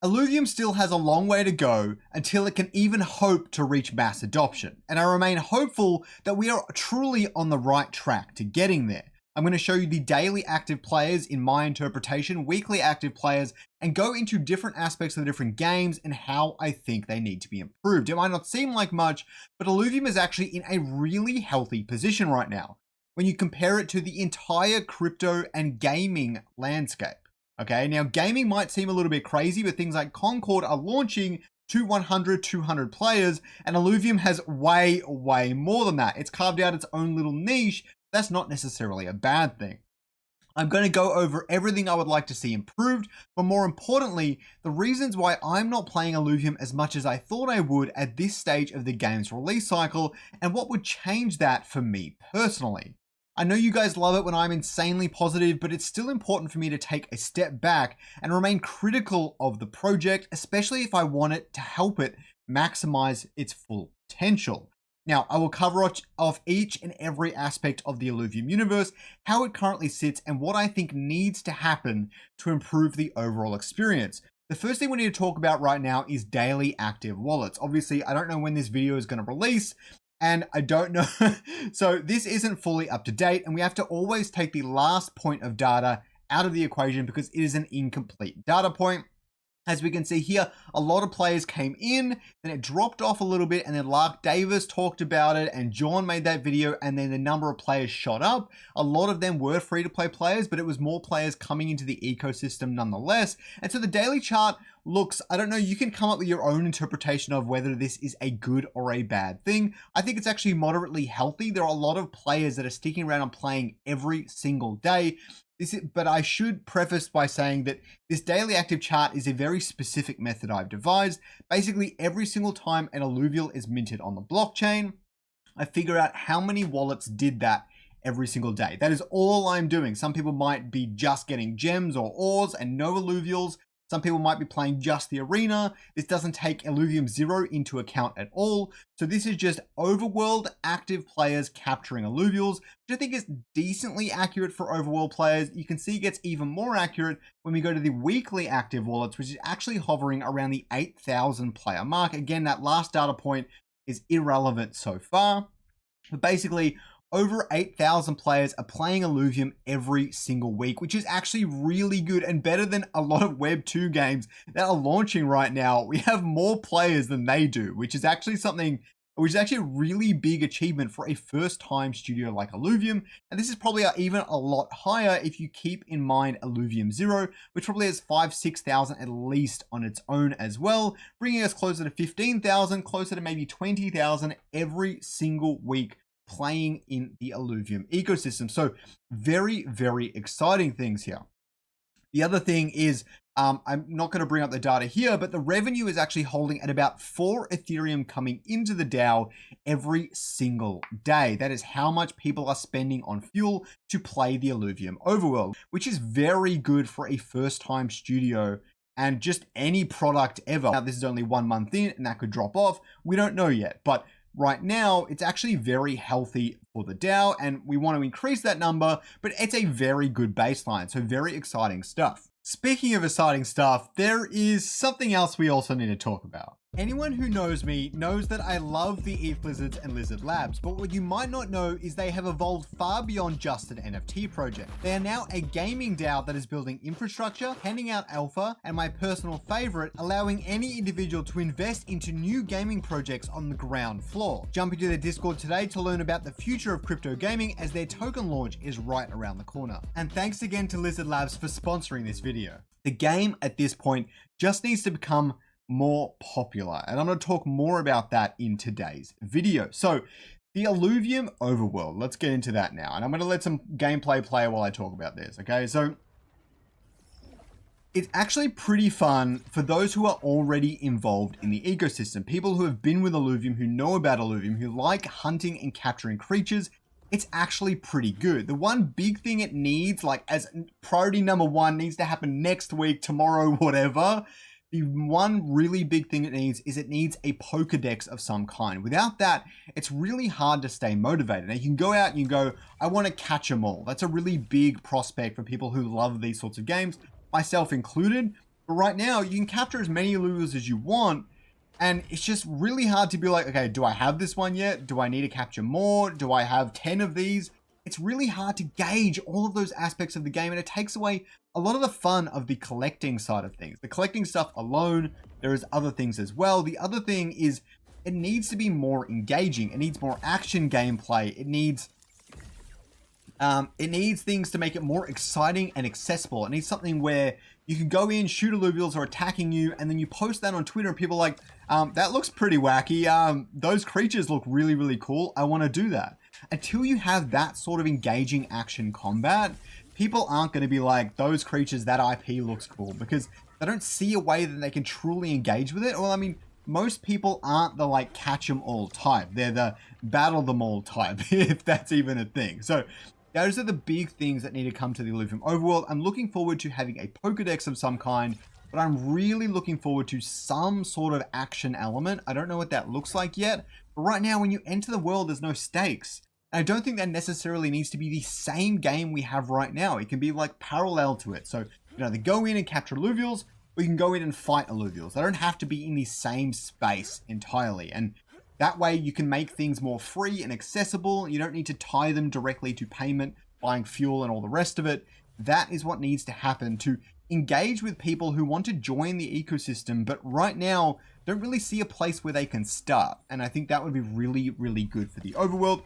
Illuvium still has a long way to go until it can even hope to reach mass adoption, and I remain hopeful that we are truly on the right track to getting there. I'm going to show you the daily active players in my interpretation, weekly active players, and go into different aspects of the different games and how I think they need to be improved. It might not seem like much, but Illuvium is actually in a really healthy position right now when you compare it to the entire crypto and gaming landscape. Okay, now gaming might seem a little bit crazy, but things like Concord are launching to 100, 200 players, and Illuvium has way more than that. It's carved out its own little niche. That's not necessarily a bad thing. I'm going to go over everything I would like to see improved, but more importantly, the reasons why I'm not playing Illuvium as much as I thought I would at this stage of the game's release cycle, and what would change that for me personally. I know you guys love it when I'm insanely positive, but it's still important for me to take a step back and remain critical of the project, especially if I want it to help it maximize its full potential. Now, I will cover off each and every aspect of the Illuvium universe, how it currently sits, and what I think needs to happen to improve the overall experience. The first thing we need to talk about right now is daily active wallets. Obviously, I don't know when this video is going to release, and I don't know. So this isn't fully up to date, and we have to always take the last point of data out of the equation because it is an incomplete data point. As we can see here, a lot of players came in, then it dropped off a little bit, and then Lark Davis talked about it, and John made that video, and then the number of players shot up. A lot of them were free-to-play players, but it was more players coming into the ecosystem nonetheless. And so the daily chart looks, I don't know, you can come up with your own interpretation of whether this is a good or a bad thing. I think it's actually moderately healthy. There are a lot of players that are sticking around and playing every single day. But I should preface by saying that this daily active chart is a very specific method I've devised. Basically, every single time an alluvial is minted on the blockchain, I figure out how many wallets did that every single day. That is all I'm doing. Some people might be just getting gems or ores and no alluvials. Some people might be playing just the arena. This doesn't take Illuvium 0 into account at all. So this is just overworld active players capturing alluvials, which I think is decently accurate for overworld players. You can see it gets even more accurate when we go to the weekly active wallets, which is actually hovering around the 8,000 player mark. Again, that last data point is irrelevant so far. But basically, over 8,000 players are playing Illuvium every single week, which is actually really good and better than a lot of Web 2 games that are launching right now. We have more players than they do, which is actually a really big achievement for a first-time studio like Illuvium. And this is probably even a lot higher if you keep in mind Illuvium 0, which probably has 5,000-6,000 at least on its own as well, bringing us closer to 15,000, closer to maybe 20,000 every single week playing in the Illuvium ecosystem. So very exciting things here. The other thing is, I'm not going to bring up the data here, but the revenue is actually holding at about 4 Ethereum coming into the DAO every single day. That is how much people are spending on fuel to play the Illuvium Overworld, which is very good for a first-time studio and just any product ever. Now, this is only 1 month in, and that could drop off. We don't know yet, but right now, it's actually very healthy for the DAO, and we want to increase that number, but it's a very good baseline, so very exciting stuff. Speaking of exciting stuff, there is something else we also need to talk about. Anyone who knows me knows that I love the ETH Lizards and Lizard Labs, but what you might not know is they have evolved far beyond just an NFT project. They are now a gaming DAO that is building infrastructure, handing out alpha, and my personal favorite, allowing any individual to invest into new gaming projects on the ground floor. Jump into their Discord today to learn about the future of crypto gaming as their token launch is right around the corner. And thanks again to Lizard Labs for sponsoring this video. The game at this point just needs to become more popular, and I'm going to talk more about that in today's video. So the Illuvium Overworld, let's get into that now, and I'm going to let some gameplay play while I talk about this. Okay, so it's actually pretty fun for those who are already involved in the ecosystem, people who have been with Illuvium, who know about Illuvium, who like hunting and capturing creatures. It's actually pretty good. The one big thing it needs, like as priority number 1, needs to happen next week, tomorrow, whatever. The one really big thing it needs is a Pokedex of some kind. Without that, it's really hard to stay motivated. Now, you can go out and you go, I want to catch them all. That's a really big prospect for people who love these sorts of games, myself included. But right now, you can capture as many Illuvials as you want, and it's just really hard to be like, okay, do I have this one yet? Do I need to capture more? Do I have 10 of these? It's really hard to gauge all of those aspects of the game, and it takes away a lot of the fun of the collecting side of things. The collecting stuff alone, there is other things as well. The other thing is it needs to be more engaging. It needs more action gameplay. It needs things to make it more exciting and accessible. It needs something where you can go in, shoot Illuvials are attacking you, and then you post that on Twitter and people are like, that looks pretty wacky. Those creatures look really, really cool. I want to do that. Until you have that sort of engaging action combat, people aren't going to be like, those creatures, that IP looks cool, because they don't see a way that they can truly engage with it. Well, I mean, most people aren't the like catch 'em all type. They're the battle them all type, if that's even a thing. So those are the big things that need to come to the Illuvium Overworld. I'm looking forward to having a Pokedex of some kind, but I'm really looking forward to some sort of action element. I don't know what that looks like yet, but right now when you enter the world, there's no stakes. And I don't think that necessarily needs to be the same game we have right now. It can be like parallel to it. So you can either go in and capture Illuvials, or you can go in and fight Illuvials. They don't have to be in the same space entirely. And that way you can make things more free and accessible. You don't need to tie them directly to payment, buying fuel and all the rest of it. That is what needs to happen to engage with people who want to join the ecosystem, but right now don't really see a place where they can start. And I think that would be really, really good for the overworld.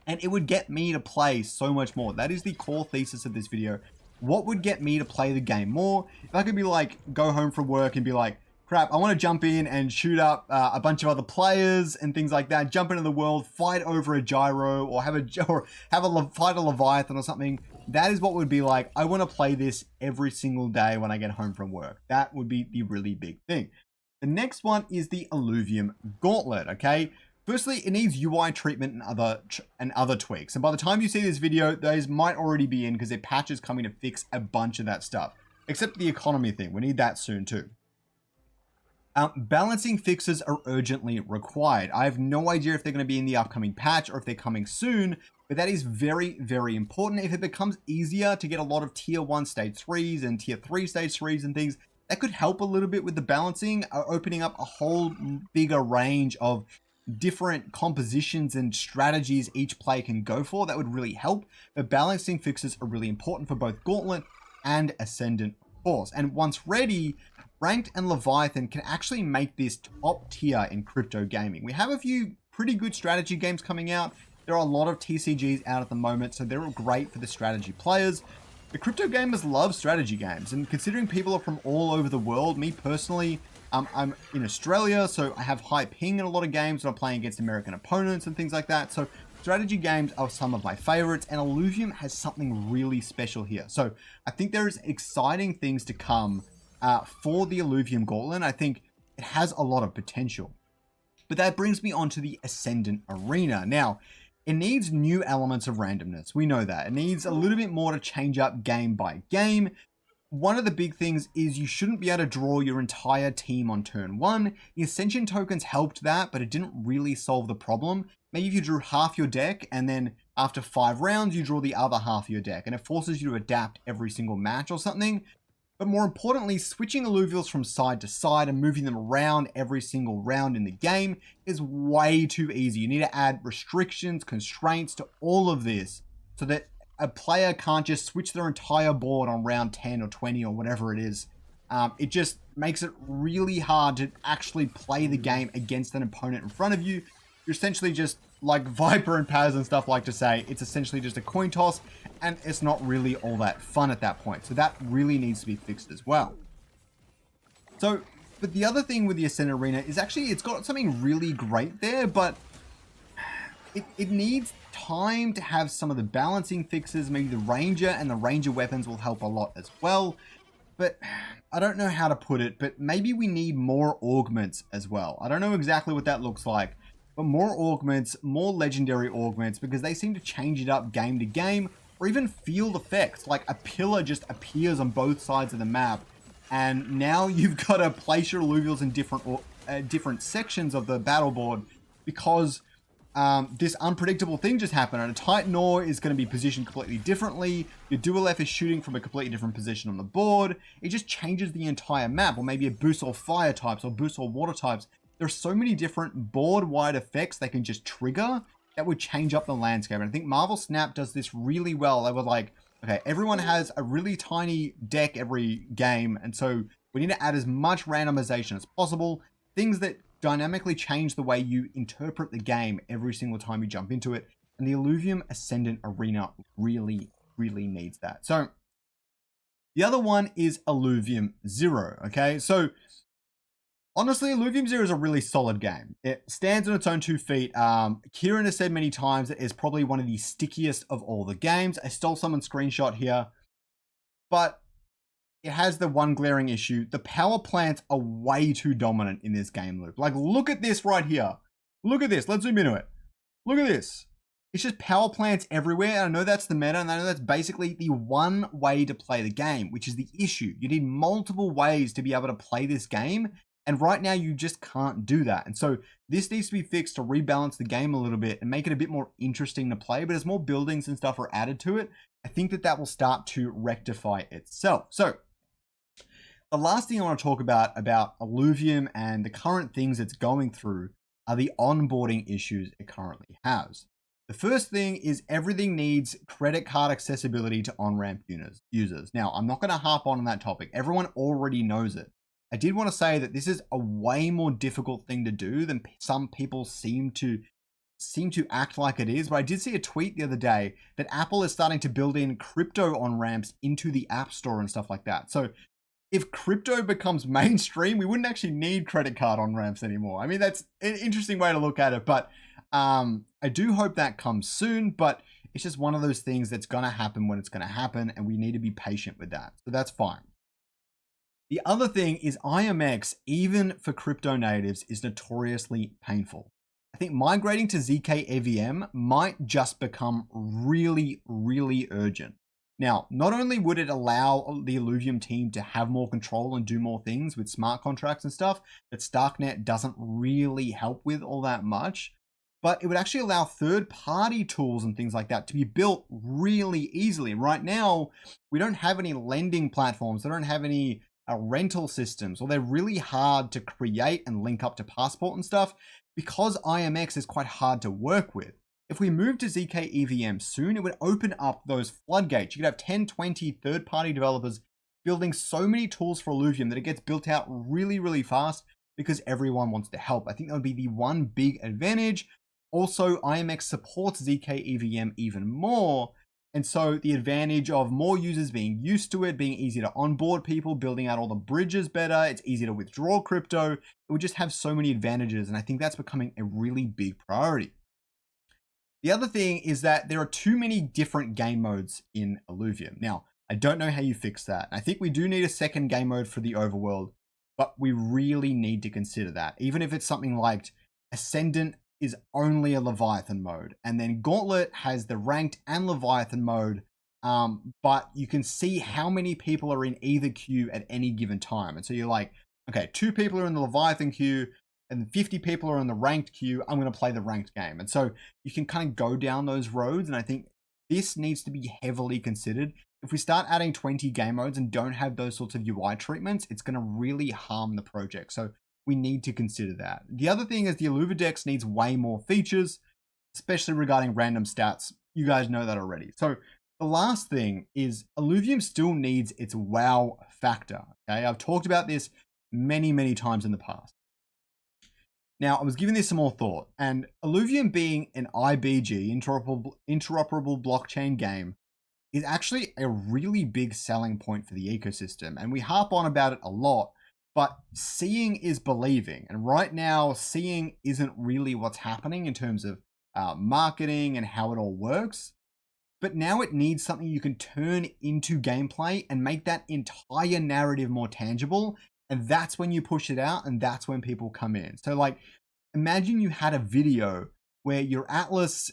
And it would get me to play so much more. That is the core thesis of this video. What would get me to play the game more? If I could be like, go home from work and be like, crap, I want to jump in and shoot up a bunch of other players and things like that. Jump into the world, fight over a gyro, or fight a Leviathan or something. That is what would be like. I want to play this every single day when I get home from work. That would be the really big thing. The next one is the Illuvium Gauntlet. Okay. Firstly, it needs UI treatment and other tweaks. And by the time you see this video, those might already be in because their patch is coming to fix a bunch of that stuff. Except the economy thing. We need that soon too. Balancing fixes are urgently required. I have no idea if they're going to be in the upcoming patch or if they're coming soon, but that is very, very important. If it becomes easier to get a lot of tier 1 stage 3s and tier 3 stage 3s and things, that could help a little bit with the balancing, opening up a whole bigger range of different compositions and strategies each player can go for. That would really help. But balancing fixes are really important for both Gauntlet and Ascendant, of course. And once ready, Ranked and Leviathan can actually make this top tier in crypto gaming. We have a few pretty good strategy games coming out. There are a lot of TCGs out at the moment, so they're all great for the strategy players. The crypto gamers love strategy games, and considering people are from all over the world, me personally, I'm in Australia, so I have high ping in a lot of games, and I'm playing against American opponents and things like that. So strategy games are some of my favorites, and Illuvium has something really special here. So I think there is exciting things to come for the Illuvium Gauntlet. I think it has a lot of potential. But that brings me on to the Ascendant Arena. Now, it needs new elements of randomness. We know that. It needs a little bit more to change up game by game. One of the big things is you shouldn't be able to draw your entire team on turn 1. The Ascension tokens helped that, but it didn't really solve the problem. Maybe if you drew half your deck and then after 5 rounds, you draw the other half of your deck, and it forces you to adapt every single match or something. But more importantly, switching Illuvials from side to side and moving them around every single round in the game is way too easy. You need to add restrictions, constraints to all of this so that a player can't just switch their entire board on round 10 or 20 or whatever it is. It just makes it really hard to actually play the game against an opponent in front of you. You're essentially just, like Viper and Paz and stuff like to say, it's essentially just a coin toss, and it's not really all that fun at that point. So that really needs to be fixed as well. So, but the other thing with the Ascendant Arena is actually it's got something really great there, but it needs time to have some of the balancing fixes. Maybe the Ranger and the Ranger weapons will help a lot as well. But I don't know how to put it, but maybe we need more augments as well. I don't know exactly what that looks like, but more augments, more legendary augments, because they seem to change it up game to game, or even field effects, like a pillar just appears on both sides of the map, and now you've got to place your Illuvials in different sections of the battle board, because this unpredictable thing just happened, and a Titan ore is going to be positioned completely differently. Your dual F is shooting from a completely different position on the board. It just changes the entire map, or maybe it boosts all fire types or boosts all water types. There's so many different board-wide effects they can just trigger that would change up the landscape. And I think Marvel Snap does this really well. They were like, okay, everyone has a really tiny deck every game, and so we need to add as much randomization as possible. Things that dynamically change the way you interpret the game every single time you jump into it. And the Illuvium Ascendant Arena really, really needs that. So the other one is Illuvium Zero, okay? So honestly, Illuvium Zero is a really solid game. It stands on its own 2 feet. Kieran has said many times it is probably one of the stickiest of all the games. I stole someone's screenshot here, but it has the one glaring issue. The power plants are way too dominant in this game loop. Like, look at this right here. Look at this. Let's zoom into it. Look at this. It's just power plants everywhere. And I know that's the meta, and I know that's basically the one way to play the game, which is the issue. You need multiple ways to be able to play this game. And right now, you just can't do that. And so this needs to be fixed to rebalance the game a little bit and make it a bit more interesting to play. But as more buildings and stuff are added to it, I think that will start to rectify itself. So the last thing I want to talk about Illuvium and the current things it's going through are the onboarding issues it currently has. The first thing is everything needs credit card accessibility to on-ramp users. Now, I'm not going to harp on that topic. Everyone already knows it. I did want to say that this is a way more difficult thing to do than some people seem to act like it is. But I did see a tweet the other day that Apple is starting to build in crypto on-ramps into the App Store and stuff like that. So if crypto becomes mainstream, we wouldn't actually need credit card on-ramps anymore. I mean, that's an interesting way to look at it, but I do hope that comes soon, but it's just one of those things that's going to happen when it's going to happen, and we need to be patient with that. So that's fine. The other thing is IMX, even for crypto natives, is notoriously painful. I think migrating to ZK EVM might just become really, really urgent. Now, not only would it allow the Illuvium team to have more control and do more things with smart contracts and stuff that Starknet doesn't really help with all that much, but it would actually allow third-party tools and things like that to be built really easily. Right now, we don't have any lending platforms. They don't have any rental systems, or they're really hard to create and link up to Passport and stuff because IMX is quite hard to work with. If we move to ZK EVM soon, it would open up those floodgates. You could have 10, 20 third-party developers building so many tools for Illuvium that it gets built out really, really fast because everyone wants to help. I think that would be the one big advantage. Also, IMX supports ZK EVM even more. And so the advantage of more users being used to it, being easy to onboard people, building out all the bridges better, it's easy to withdraw crypto. It would just have so many advantages. And I think that's becoming a really big priority. The other thing is that there are too many different game modes in Illuvium. Now, I don't know how you fix that. I think we do need a second game mode for the Overworld, but we really need to consider that. Even if it's something like Ascendant is only a Leviathan mode, and then Gauntlet has the ranked and Leviathan mode, but you can see how many people are in either queue at any given time. And so you're like, okay, 2 people are in the Leviathan queue, and 50 people are in the ranked queue, I'm going to play the ranked game. And so you can kind of go down those roads. And I think this needs to be heavily considered. If we start adding 20 game modes and don't have those sorts of UI treatments, it's going to really harm the project. So we need to consider that. The other thing is the Illuvidex needs way more features, especially regarding random stats. You guys know that already. So the last thing is Illuvium still needs its wow factor. Okay, I've talked about this many, many times in the past. Now, I was giving this some more thought, and Illuvium being an IBG, interoperable blockchain game, is actually a really big selling point for the ecosystem. And we harp on about it a lot, but seeing is believing. And right now, seeing isn't really what's happening in terms of marketing and how it all works. But now it needs something you can turn into gameplay and make that entire narrative more tangible. And that's when you push it out, and that's when people come in. So like, imagine you had a video where your Atlas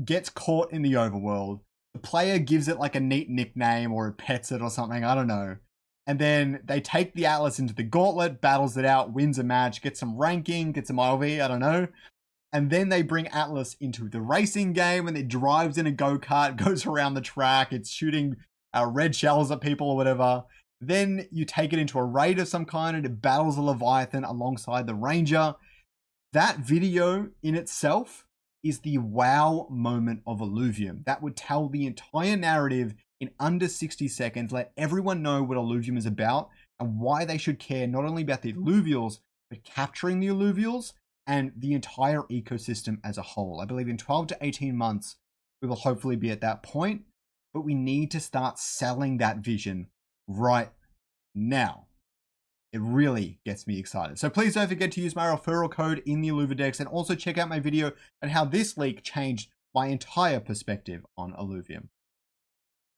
gets caught in the overworld. The player gives it like a neat nickname, or it pets it or something, I don't know. And then they take the Atlas into the Gauntlet, battles it out, wins a match, gets some ranking, gets some ILV, I don't know. And then they bring Atlas into the racing game and it drives in a go-kart, goes around the track, it's shooting red shells at people or whatever. Then you take it into a raid of some kind and it battles a Leviathan alongside the Ranger. That video in itself is the wow moment of Illuvium. That would tell the entire narrative in under 60 seconds, let everyone know what Illuvium is about and why they should care not only about the Illuvials, but capturing the Illuvials and the entire ecosystem as a whole. I believe in 12 to 18 months, we will hopefully be at that point, but we need to start selling that vision right now. It really gets me excited. So please don't forget to use my referral code in the Illuvidex and also check out my video on how this leak changed my entire perspective on Illuvium.